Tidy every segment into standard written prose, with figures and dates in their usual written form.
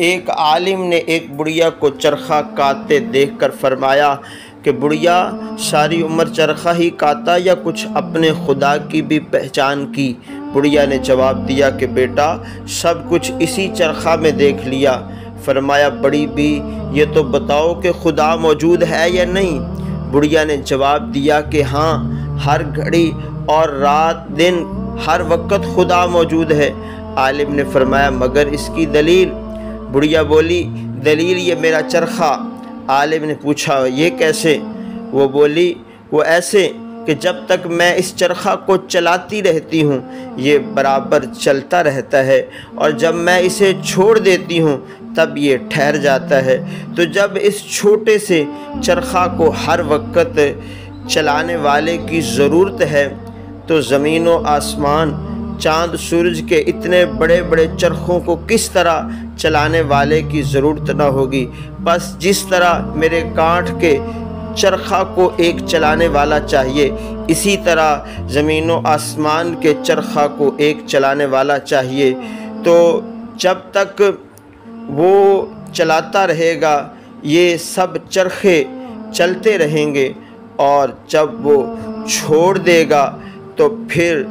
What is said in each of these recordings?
ایک عالم نے ایک بڑھیا کو چرخہ کاٹتے دیکھ کر فرمایا کہ بڑھیا، ساری عمر چرخہ ہی کاتا یا کچھ اپنے خدا کی بھی پہچان کی؟ بڑھیا نے جواب دیا کہ بیٹا، سب کچھ اسی چرخہ میں دیکھ لیا۔ فرمایا بڑی بھی، یہ تو بتاؤ کہ خدا موجود ہے یا نہیں؟ بڑھیا نے جواب دیا کہ ہاں، ہر گھڑی اور رات دن ہر وقت خدا موجود ہے۔ عالم نے فرمایا مگر اس کی دلیل؟ بڑھیا بولی دلیل یہ میرا چرخہ۔ عالم نے پوچھا یہ کیسے؟ وہ بولی وہ ایسے کہ جب تک میں اس چرخہ کو چلاتی رہتی ہوں یہ برابر چلتا رہتا ہے، اور جب میں اسے چھوڑ دیتی ہوں تب یہ ٹھہر جاتا ہے۔ تو جب اس چھوٹے سے چرخہ کو ہر وقت چلانے والے کی ضرورت ہے تو زمین و آسمان، چاند سورج کے اتنے بڑے بڑے چرخوں کو کس طرح چلانے والے کی ضرورت نہ ہوگی؟ بس جس طرح میرے کانٹ کے چرخہ کو ایک چلانے والا چاہیے، اسی طرح زمین و آسمان کے چرخہ کو ایک چلانے والا چاہیے۔ تو جب تک وہ چلاتا رہے گا یہ سب چرخے چلتے رہیں گے، اور جب وہ چھوڑ دے گا تو پھر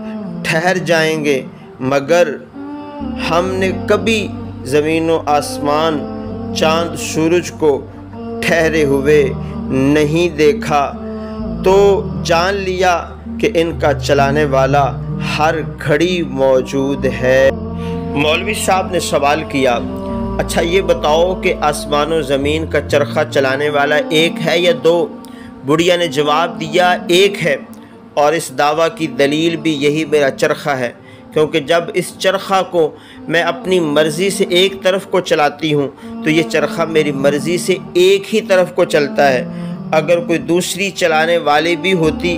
ٹھہر جائیں گے۔ مگر ہم نے کبھی زمین و آسمان، چاند سورج کو ٹھہرے ہوئے نہیں دیکھا، تو جان لیا کہ ان کا چلانے والا ہر گھڑی موجود ہے۔ مولوی صاحب نے سوال کیا اچھا یہ بتاؤ کہ آسمان و زمین کا چرخہ چلانے والا ایک ہے یا دو؟ بڑھیا نے جواب دیا ایک ہے، اور اس دعویٰ کی دلیل بھی یہی میرا چرخہ ہے، کیونکہ جب اس چرخہ کو میں اپنی مرضی سے ایک طرف کو چلاتی ہوں تو یہ چرخہ میری مرضی سے ایک ہی طرف کو چلتا ہے۔ اگر کوئی دوسری چلانے والی بھی ہوتی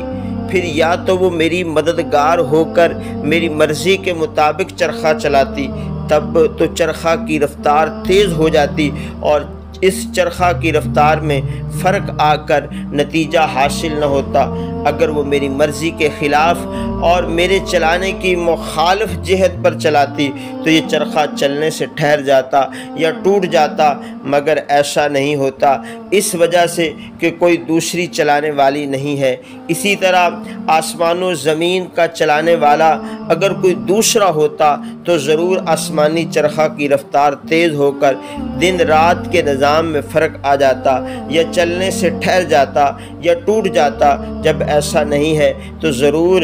پھر یا تو وہ میری مددگار ہو کر میری مرضی کے مطابق چرخہ چلاتی، تب تو چرخہ کی رفتار تیز ہو جاتی اور اس چرخہ کی رفتار میں فرق آ کر نتیجہ حاصل نہ ہوتا۔ اگر وہ میری مرضی کے خلاف اور میرے چلانے کی مخالف جہت پر چلاتی تو یہ چرخہ چلنے سے ٹھہر جاتا یا ٹوٹ جاتا، مگر ایسا نہیں ہوتا، اس وجہ سے کہ کوئی دوسری چلانے والی نہیں ہے۔ اسی طرح آسمان و زمین کا چلانے والا اگر کوئی دوسرا ہوتا تو ضرور آسمانی چرخہ کی رفتار تیز ہو کر دن رات کے نظام میں فرق آ جاتا، یا چلنے سے ٹھہر جاتا یا ٹوٹ جاتا۔ جب ایسا نہیں ہے تو ضرور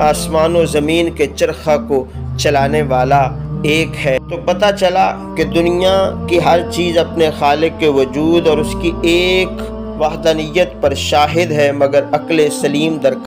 آسمان و زمین کے چرخہ کو چلانے والا ایک ہے۔ تو پتہ چلا کہ دنیا کی ہر چیز اپنے خالق کے وجود اور اس کی ایک وحدانیت پر شاہد ہے، مگر عقل سلیم درکار